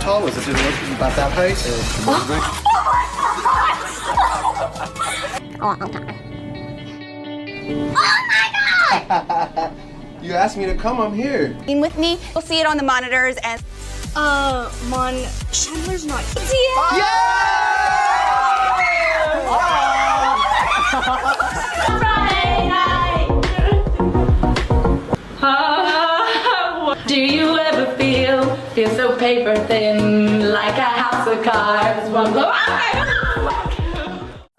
tall was it? Did it look about that height? Oh my god. You asked me to come, I'm here. With me, we'll see it on the monitors and... Chandler's not here. Friday night. Do you ever feel so paper thin, like a house of cards? One blow.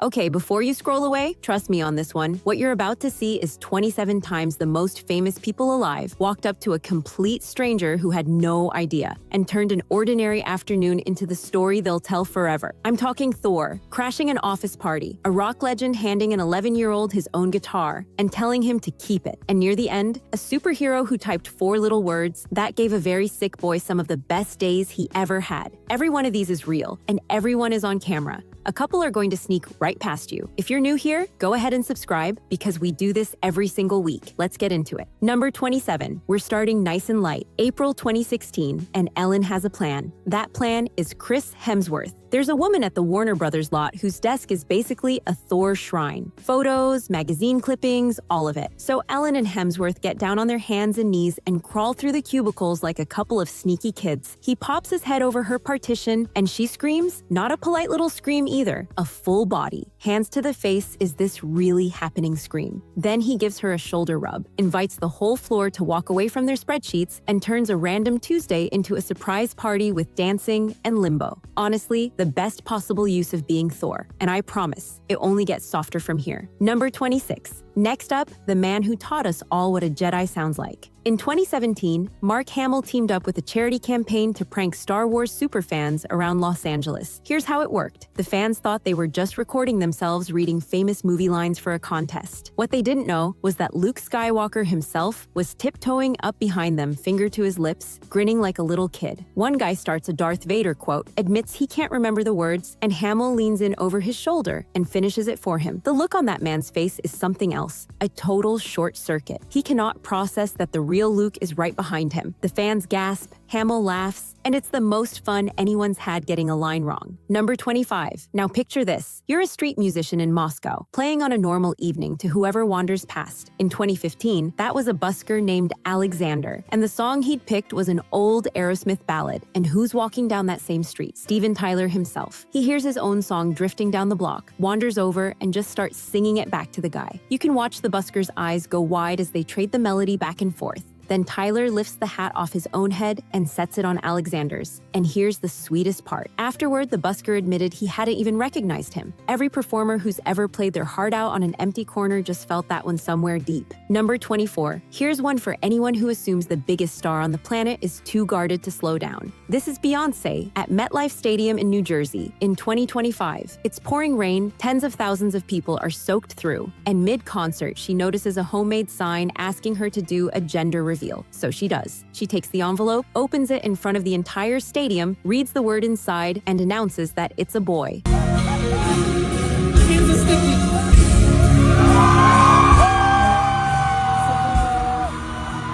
Okay, before you scroll away, trust me on this one. What you're about to see is 27 times the most famous people alive walked up to a complete stranger who had no idea and turned an ordinary afternoon into the story they'll tell forever. I'm talking Thor, crashing an office party, a rock legend handing an 11-year-old his own guitar and telling him to keep it. And near the end, a superhero who typed 4 little words that gave a very sick boy some of the best days he ever had. Every one of these is real, and everyone is on camera. A couple are going to sneak right past you. If you're new here, go ahead and subscribe because we do this every single week. Let's get into it. Number 27. We're starting nice and light. April 2016, and Ellen has a plan. That plan is Chris Hemsworth. There's a woman at the Warner Brothers lot whose desk is basically a Thor shrine. Photos, magazine clippings, all of it. So Ellen and Hemsworth get down on their hands and knees and crawl through the cubicles like a couple of sneaky kids. He pops his head over her partition and she screams, not a polite little scream either, a full body. Hands to the face is this really happening scream. Then he gives her a shoulder rub, invites the whole floor to walk away from their spreadsheets, and turns a random Tuesday into a surprise party with dancing and limbo. Honestly, the best possible use of being Thor, and I promise, it only gets softer from here. Number 26. Next up, the man who taught us all what a Jedi sounds like. In 2017, Mark Hamill teamed up with a charity campaign to prank Star Wars superfans around Los Angeles. Here's how it worked. The fans thought they were just recording themselves reading famous movie lines for a contest. What they didn't know was that Luke Skywalker himself was tiptoeing up behind them, finger to his lips, grinning like a little kid. One guy starts a Darth Vader quote, admits he can't remember the words, and Hamill leans in over his shoulder and finishes it for him. The look on that man's face is something else, a total short circuit. He cannot process that the real Luke is right behind him. The fans gasp, Hamill laughs, and it's the most fun anyone's had getting a line wrong. Number 25. Now picture this. You're a street musician in Moscow, playing on a normal evening to whoever wanders past. In 2015, that was a busker named Alexander, and the song he'd picked was an old Aerosmith ballad. And who's walking down that same street? Steven Tyler himself. He hears his own song drifting down the block, wanders over, and just starts singing it back to the guy. You can watch the busker's eyes go wide as they trade the melody back and forth. Then Tyler lifts the hat off his own head and sets it on Alexander's. And here's the sweetest part. Afterward, the busker admitted he hadn't even recognized him. Every performer who's ever played their heart out on an empty corner just felt that one somewhere deep. Number 24. Here's one for anyone who assumes the biggest star on the planet is too guarded to slow down. This is Beyonce at MetLife Stadium in New Jersey in 2025. It's pouring rain, tens of thousands of people are soaked through, and mid-concert, she notices a homemade sign asking her to do a gender reveal. So she does. She takes the envelope, opens it in front of the entire stadium, reads the word inside, and announces that it's a boy.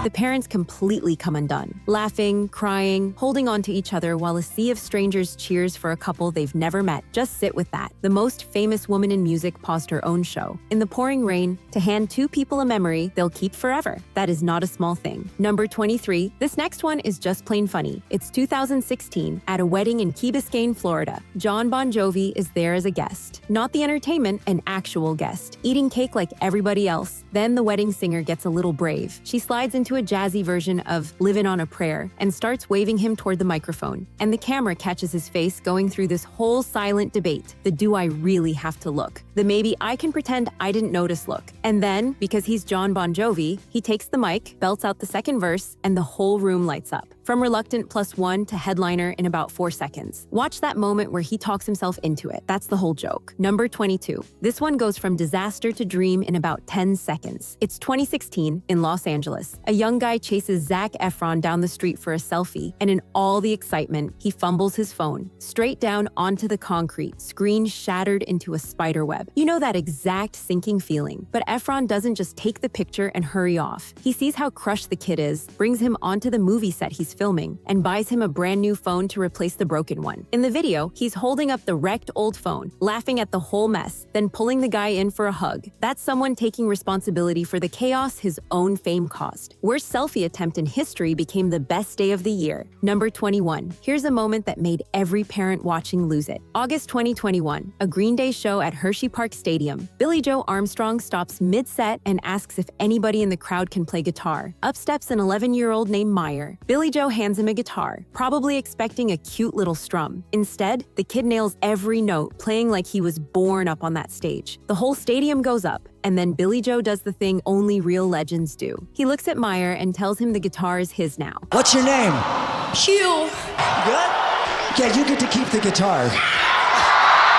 The parents completely come undone, laughing, crying, holding on to each other while a sea of strangers cheers for a couple they've never met. Just sit with that. The most famous woman in music paused her own show in the pouring rain to hand 2 people a memory they'll keep forever. That is not a small thing. Number 23. This next one is just plain funny. It's 2016 at a wedding in Key Biscayne, Florida. Jon Bon Jovi is there as a guest. Not the entertainment, an actual guest. Eating cake like everybody else. Then the wedding singer gets a little brave. She slides into a jazzy version of Livin' on a Prayer and starts waving him toward the microphone. And the camera catches his face going through this whole silent debate. The do I really have to look? The maybe I can pretend I didn't notice look. And then, because he's Jon Bon Jovi, he takes the mic, belts out the second verse, and the whole room lights up. From reluctant +1 to headliner in about 4 seconds. Watch that moment where he talks himself into it. That's the whole joke. Number 22. This one goes from disaster to dream in about 10 seconds. It's 2016 in Los Angeles. A young guy chases Zac Efron down the street for a selfie, and in all the excitement, he fumbles his phone. Straight down onto the concrete, screen shattered into a spider web. celeb. You know that exact sinking feeling. But Efron doesn't just take the picture and hurry off. He sees how crushed the kid is, brings him onto the movie set he's filming, and buys him a brand new phone to replace the broken one. In the video, he's holding up the wrecked old phone, laughing at the whole mess, then pulling the guy in for a hug. That's someone taking responsibility for the chaos his own fame caused. Worst selfie attempt in history became the best day of the year. Number 21. Here's a moment that made every parent watching lose it. August 2021, a Green Day show at Hershey Park Stadium. Billie Joe Armstrong stops mid-set and asks if anybody in the crowd can play guitar. Up steps an 11-year-old named Meyer. Billie Joe hands him a guitar, probably expecting a cute little strum. Instead, the kid nails every note, playing like he was born up on that stage. The whole stadium goes up, and then Billie Joe does the thing only real legends do. He looks at Meyer and tells him the guitar is his now. What's your name? Hugh. Good? Yeah, you get to keep the guitar.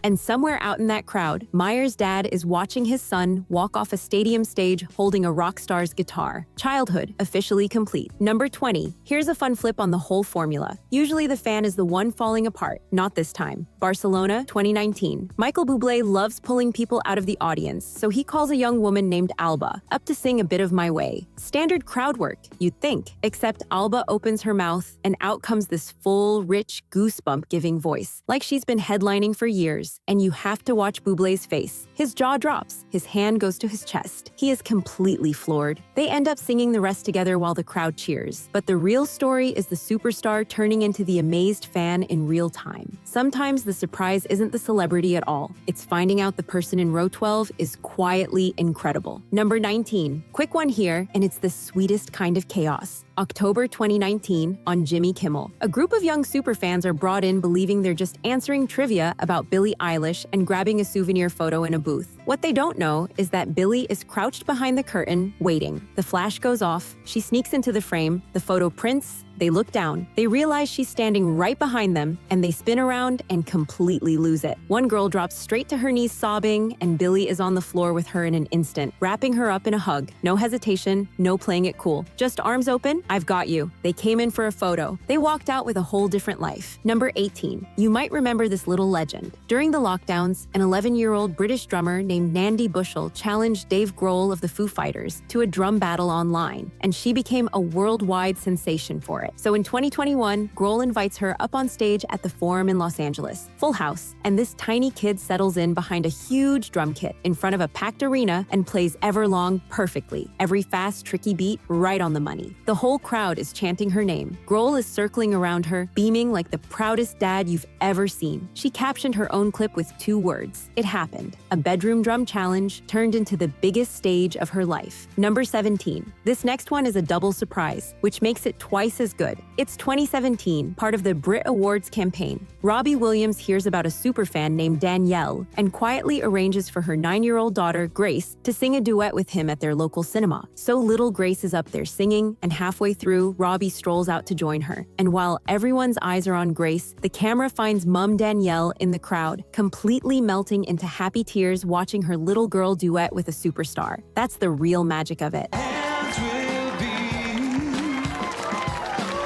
And somewhere out in that crowd, Meyer's dad is watching his son walk off a stadium stage holding a rock star's guitar. Childhood officially complete. Number 20. Here's a fun flip on the whole formula. Usually the fan is the one falling apart. Not this time. Barcelona, 2019. Michael Bublé loves pulling people out of the audience, so he calls a young woman named Alba up to sing a bit of My Way. Standard crowd work, you'd think. Except Alba opens her mouth, and out comes this full, rich, goosebump-giving voice, like she's been headlining for years. And you have to watch Bublé's face. His jaw drops, his hand goes to his chest. He is completely floored. They end up singing the rest together while the crowd cheers. But the real story is the superstar turning into the amazed fan in real time. Sometimes the surprise isn't the celebrity at all. It's finding out the person in row 12 is quietly incredible. Number 19. Quick one here, and it's the sweetest kind of chaos. October 2019 on Jimmy Kimmel. A group of young superfans are brought in believing they're just answering trivia about Billie Eilish and grabbing a souvenir photo in a booth. What they don't know is that Billie is crouched behind the curtain, waiting. The flash goes off, she sneaks into the frame, the photo prints, they look down. They realize she's standing right behind them, and they spin around and completely lose it. One girl drops straight to her knees sobbing, and Billie is on the floor with her in an instant, wrapping her up in a hug. No hesitation, no playing it cool. Just arms open, I've got you. They came in for a photo. They walked out with a whole different life. Number 18. You might remember this little legend. During the lockdowns, an 11-year-old British drummer named Nandi Bushell challenged Dave Grohl of the Foo Fighters to a drum battle online, and she became a worldwide sensation for it. So in 2021, Grohl invites her up on stage at the Forum in Los Angeles. Full house, and this tiny kid settles in behind a huge drum kit in front of a packed arena and plays Everlong perfectly. Every fast, tricky beat right on the money. The whole crowd is chanting her name. Grohl is circling around her, beaming like the proudest dad you've ever seen. She captioned her own clip with 2 words. It happened. A bedroom drum challenge turned into the biggest stage of her life. Number 17. This next one is a double surprise, which makes it twice as good. It's 2017, part of the Brit Awards campaign. Robbie Williams hears about a superfan named Danielle and quietly arranges for her 9-year-old daughter, Grace, to sing a duet with him at their local cinema. So little Grace is up there singing, and halfway through, Robbie strolls out to join her. And while everyone's eyes are on Grace, the camera finds Mum Danielle in the crowd, completely melting into happy tears watching her little girl duet with a superstar. That's the real magic of it.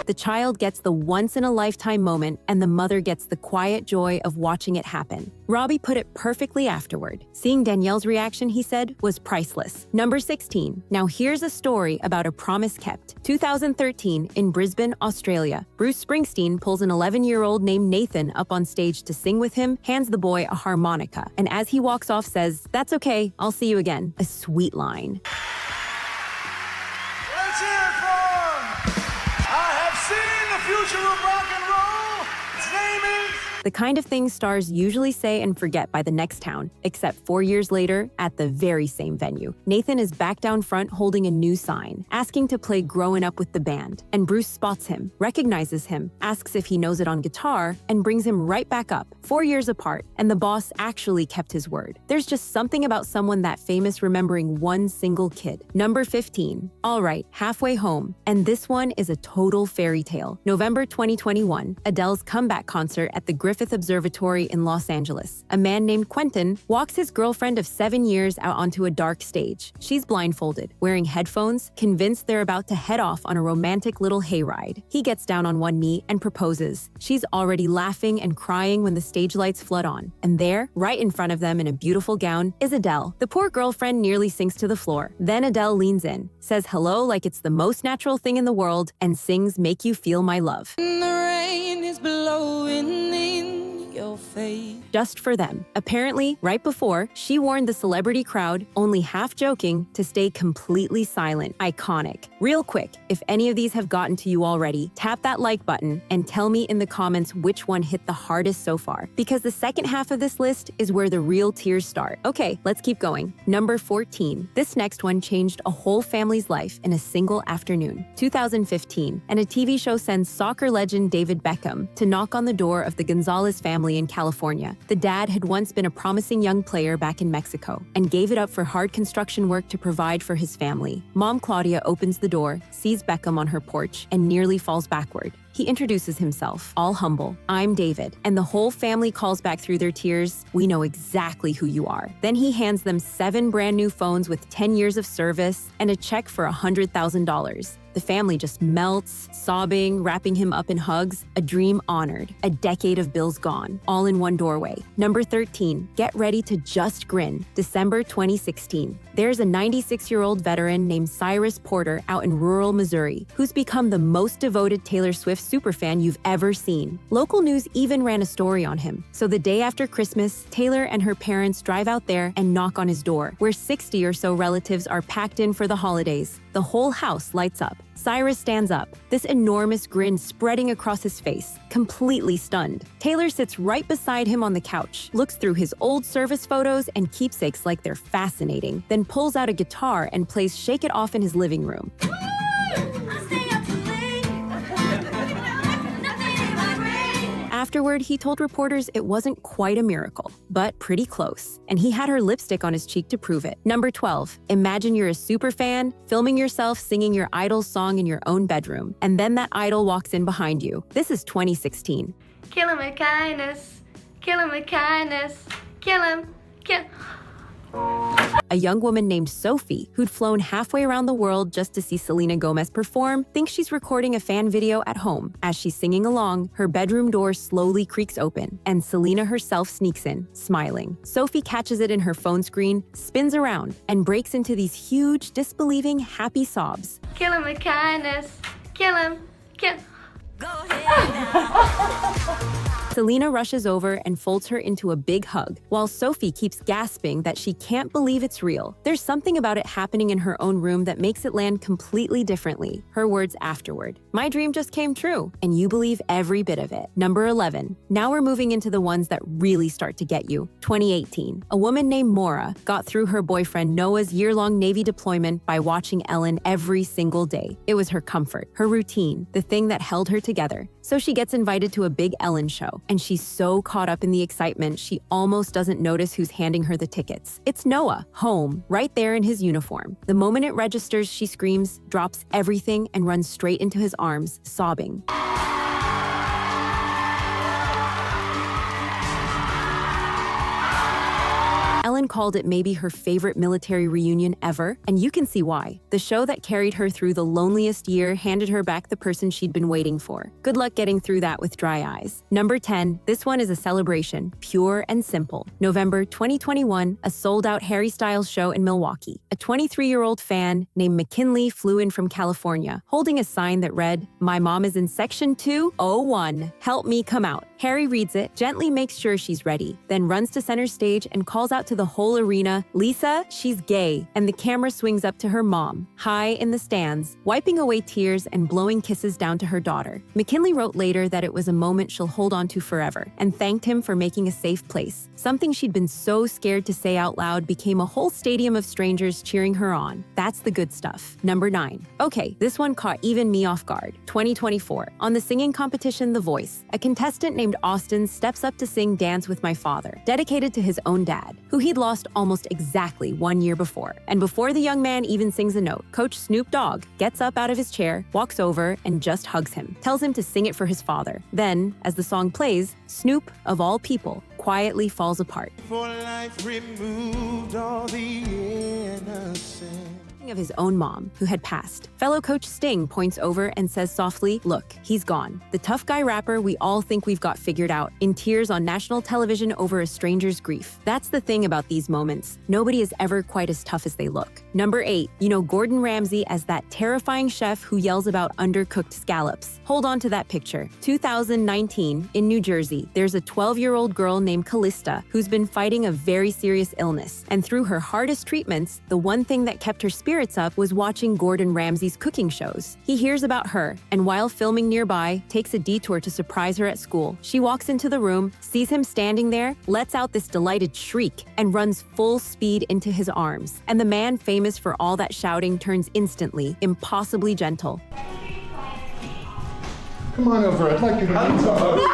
The child gets the once-in-a-lifetime moment, and the mother gets the quiet joy of watching it happen. Robbie put it perfectly afterward. Seeing Danielle's reaction, he said, was priceless. Number 16. Now here's a story about a promise kept. 2013, in Brisbane, Australia, Bruce Springsteen pulls an 11-year-old named Nathan up on stage to sing with him, hands the boy a harmonica, and as he walks off says, "That's okay, I'll see you again." A sweet line. Let's hear it for I have seen the future of rock and roll. Its name is... The kind of thing stars usually say and forget by the next town, except 4 years later, at the very same venue. Nathan is back down front holding a new sign, asking to play Growin' Up with the band. And Bruce spots him, recognizes him, asks if he knows it on guitar, and brings him right back up, 4 years apart. And the boss actually kept his word. There's just something about someone that famous remembering one single kid. Number 15. All right, halfway home. And this one is a total fairy tale. November 2021, Adele's comeback concert at the Griffith Observatory in Los Angeles. A man named Quentin walks his girlfriend of 7 years out onto a dark stage. She's blindfolded, wearing headphones, convinced they're about to head off on a romantic little hayride. He gets down on one knee and proposes. She's already laughing and crying when the stage lights flood on. And there, right in front of them in a beautiful gown, is Adele. The poor girlfriend nearly sinks to the floor. Then Adele leans in, says hello like it's the most natural thing in the world, and sings Make You Feel My Love. The rain is blowing in your face. Just for them. Apparently, right before, she warned the celebrity crowd, only half joking, to stay completely silent. Iconic. Real quick, if any of these have gotten to you already, tap that like button and tell me in the comments which one hit the hardest so far, because the second half of this list is where the real tears start. Okay, let's keep going. Number 14. This next one changed a whole family's life in a single afternoon. 2015, and a TV show sends soccer legend David Beckham to knock on the door of the Gonzalez family in California. The dad had once been a promising young player back in Mexico and gave it up for hard construction work to provide for his family. Mom Claudia opens the door, sees Beckham on her porch, and nearly falls backward. He introduces himself, all humble. I'm David. And the whole family calls back through their tears, we know exactly who you are. Then he hands them 7 brand new phones with 10 years of service and a check for $100,000. The family just melts, sobbing, wrapping him up in hugs. A dream honored. A decade of bills gone, all in one doorway. Number 13, get ready to just grin. December 2016. There's a 96-year-old veteran named Cyrus Porter out in rural Missouri who's become the most devoted Taylor Swift superfan you've ever seen. Local news even ran a story on him. So the day after Christmas, Taylor and her parents drive out there and knock on his door, where 60 or so relatives are packed in for the holidays. The whole house lights up. Cyrus stands up, this enormous grin spreading across his face, completely stunned. Taylor sits right beside him on the couch, looks through his old service photos and keepsakes like they're fascinating, then pulls out a guitar and plays Shake It Off in his living room. Afterward, he told reporters it wasn't quite a miracle, but pretty close, and he had her lipstick on his cheek to prove it. Number 12, imagine you're a superfan, filming yourself singing your idol's song in your own bedroom, and then that idol walks in behind you. This is 2016. Kill him with kindness, kill him with kindness, kill him, kill. A young woman named Sophie, who'd flown halfway around the world just to see Selena Gomez perform, thinks she's recording a fan video at home. As she's singing along, her bedroom door slowly creaks open, and Selena herself sneaks in, smiling. Sophie catches it in her phone screen, spins around, and breaks into these huge, disbelieving, happy sobs. Kill him with kindness, kill him, kill. Go ahead. Selena rushes over and folds her into a big hug, while Sophie keeps gasping that she can't believe it's real. There's something about it happening in her own room that makes it land completely differently. Her words afterward. My dream just came true, and you believe every bit of it. Number 11. Now we're moving into the ones that really start to get you. 2018. A woman named Maura got through her boyfriend Noah's year-long Navy deployment by watching Ellen every single day. It was her comfort, her routine, the thing that held her together. So she gets invited to a big Ellen show, and she's so caught up in the excitement she almost doesn't notice who's handing her the tickets. It's Noah, home, right there in his uniform. The moment it registers, she screams, drops everything, and runs straight into his arms, sobbing. Ellen called it maybe her favorite military reunion ever, and you can see why. The show that carried her through the loneliest year handed her back the person she'd been waiting for. Good luck getting through that with dry eyes. Number 10, this one is a celebration, pure and simple. November 2021, a sold-out Harry Styles show in Milwaukee. A 23-year-old fan named McKinley flew in from California, holding a sign that read, "My mom is in section 201. Help me come out." Harry reads it, gently makes sure she's ready, then runs to center stage and calls out to the whole arena, "Lisa, she's gay," and the camera swings up to her mom, high in the stands, wiping away tears and blowing kisses down to her daughter. McKinley wrote later that it was a moment she'll hold on to forever, and thanked him for making a safe place. Something she'd been so scared to say out loud became a whole stadium of strangers cheering her on. That's the good stuff. Number 9. Okay, this one caught even me off guard. 2024. On the singing competition The Voice, a contestant named Austin steps up to sing Dance with My Father, dedicated to his own dad, who he'd lost lost almost exactly 1 year before. And before the young man even sings a note, Coach Snoop Dogg gets up out of his chair, walks over, and just hugs him, tells him to sing it for his father. Then, as the song plays, Snoop, of all people, quietly falls apart. For life removed all the innocence. Of his own mom, who had passed. Fellow coach Sting points over and says softly, "Look, he's gone." The tough guy rapper we all think we've got figured out, in tears on national television over a stranger's grief. That's the thing about these moments. Nobody is ever quite as tough as they look. Number 8, you know Gordon Ramsay as that terrifying chef who yells about undercooked scallops. Hold on to that picture. 2019, in New Jersey, there's a 12-year-old girl named Callista who's been fighting a very serious illness. And through her hardest treatments, the one thing that kept her spirits up was watching Gordon Ramsay's cooking shows. He hears about her, and while filming nearby, takes a detour to surprise her at school. She walks into the room, sees him standing there, lets out this delighted shriek, and runs full speed into his arms. And the man famous for all that shouting turns instantly, impossibly gentle. Come on over. I'd like you to meet somebody.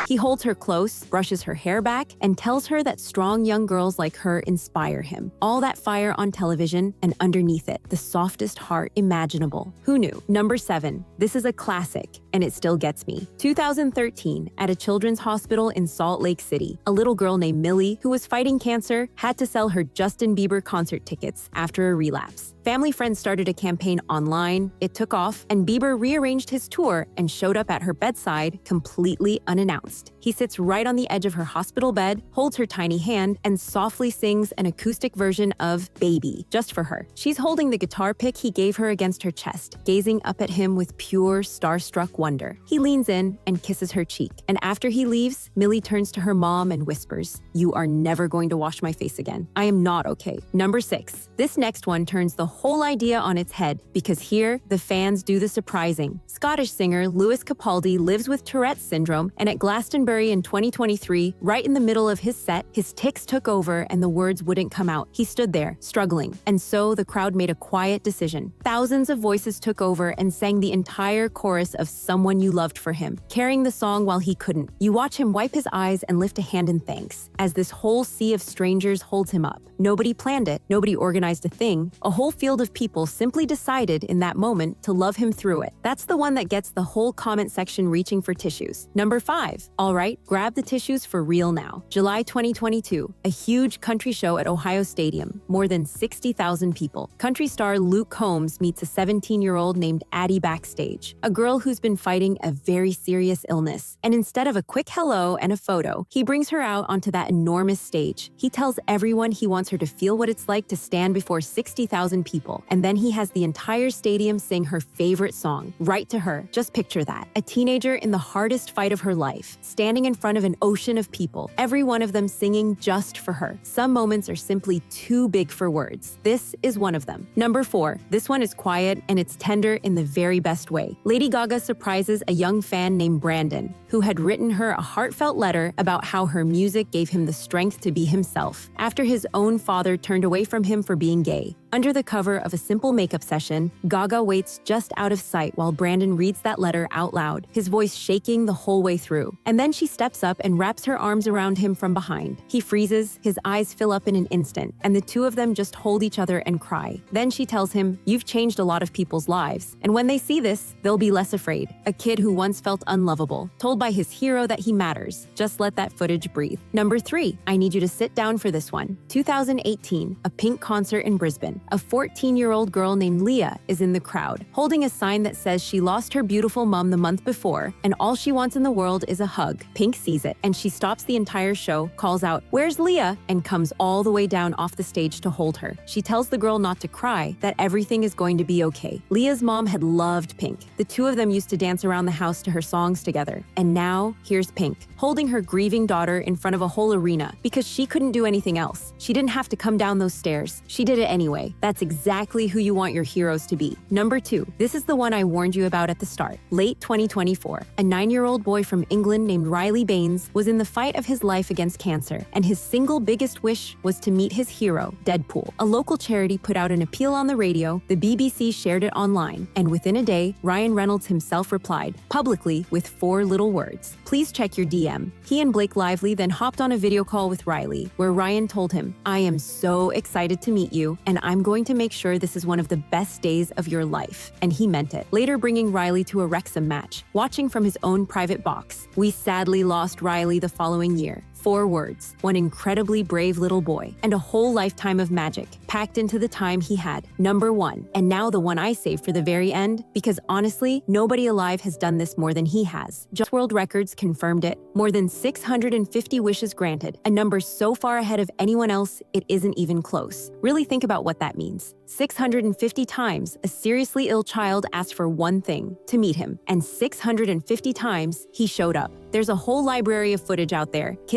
He holds her close, brushes her hair back, and tells her that strong young girls like her inspire him. All that fire on television, and underneath it, the softest heart imaginable. Who knew? Number 7. This is a classic, and it still gets me. 2013, at a children's hospital in Salt Lake City, a little girl named Millie, who was fighting cancer, had to sell her Justin Bieber concert tickets after a relapse. Family friends started a campaign online, it took off, and Bieber rearranged his tour and showed up at her bedside completely unannounced. He sits right on the edge of her hospital bed, holds her tiny hand, and softly sings an acoustic version of Baby, just for her. She's holding the guitar pick he gave her against her chest, gazing up at him with pure, starstruck wonder. He leans in and kisses her cheek, and after he leaves, Millie turns to her mom and whispers, "You are never going to wash my face again. I am not okay." Number 6. This next one turns the whole idea on its head, because here, the fans do the surprising. Scottish singer Lewis Capaldi lives with Tourette's syndrome, and at Glastonbury in 2023, right in the middle of his set, his tics took over and the words wouldn't come out. He stood there, struggling, and so the crowd made a quiet decision. Thousands of voices took over and sang the entire chorus of Someone You Loved for him, carrying the song while he couldn't. You watch him wipe his eyes and lift a hand in thanks, as this whole sea of strangers holds him up. Nobody planned it, nobody organized a thing. A whole field of people simply decided in that moment to love him through it. That's the one that gets the whole comment section reaching for tissues. Number 5. All right, grab the tissues for real now. July 2022, a huge country show at Ohio Stadium. More than 60,000 people. Country star Luke Combs meets a 17-year-old named Addie backstage, a girl who's been fighting a very serious illness. And instead of a quick hello and a photo, he brings her out onto that enormous stage. He tells everyone he wants her to feel what it's like to stand before 60,000 people. And then he has the entire stadium sing her favorite song, right to her. Just picture that. A teenager in the hardest fight of her life, standing in front of an ocean of people, every one of them singing just for her. Some moments are simply too big for words. This is one of them. Number 4. This one is quiet and it's tender in the very best way. Lady Gaga surprises a young fan named Brandon, who had written her a heartfelt letter about how her music gave him the strength to be himself, after his own father turned away from him for being gay. Under the cover of a simple makeup session, Gaga waits just out of sight while Brandon reads that letter out loud, his voice shaking the whole way through. And then she steps up and wraps her arms around him from behind. He freezes, his eyes fill up in an instant, and the two of them just hold each other and cry. Then she tells him, "You've changed a lot of people's lives, and when they see this, they'll be less afraid." A kid who once felt unlovable, told by his hero that he matters. Just let that footage breathe. Number 3. I need you to sit down for this one. 2018, a Pink concert in Brisbane. A 14-year-old girl named Leah is in the crowd, holding a sign that says she lost her beautiful mom the month before, and all she wants in the world is a hug. Pink sees it, and she stops the entire show, calls out, "Where's Leah?" and comes all the way down off the stage to hold her. She tells the girl not to cry, that everything is going to be okay. Leah's mom had loved Pink. The two of them used to dance around the house to her songs together. And now, here's Pink, holding her grieving daughter in front of a whole arena, because she couldn't do anything else. She didn't have to come down those stairs. She did it anyway. day. That's exactly who you want your heroes to be. Number 2, this is the one I warned you about at the start. Late 2024, a 9-year-old boy from England named Riley Baines was in the fight of his life against cancer, and his single biggest wish was to meet his hero, Deadpool. A local charity put out an appeal on the radio, the BBC shared it online, and within a day, Ryan Reynolds himself replied, publicly with 4 little words, "Please check your DM." He and Blake Lively then hopped on a video call with Riley, where Ryan told him, "I am so excited to meet you, and I'm going to make sure this is one of the best days of your life." And he meant it, later bringing Riley to a Wrexham match, watching from his own private box. We sadly lost Riley the following year. 4 words, one incredibly brave little boy, and a whole lifetime of magic packed into the time he had. Number 1, and now the one I saved for the very end, because honestly, nobody alive has done this more than he has. Just World Records confirmed it. More than 650 wishes granted, a number so far ahead of anyone else, it isn't even close. Really think about what that means. 650 times a seriously ill child asked for one thing, to meet him, and 650 times he showed up. There's a whole library of footage out there. Kids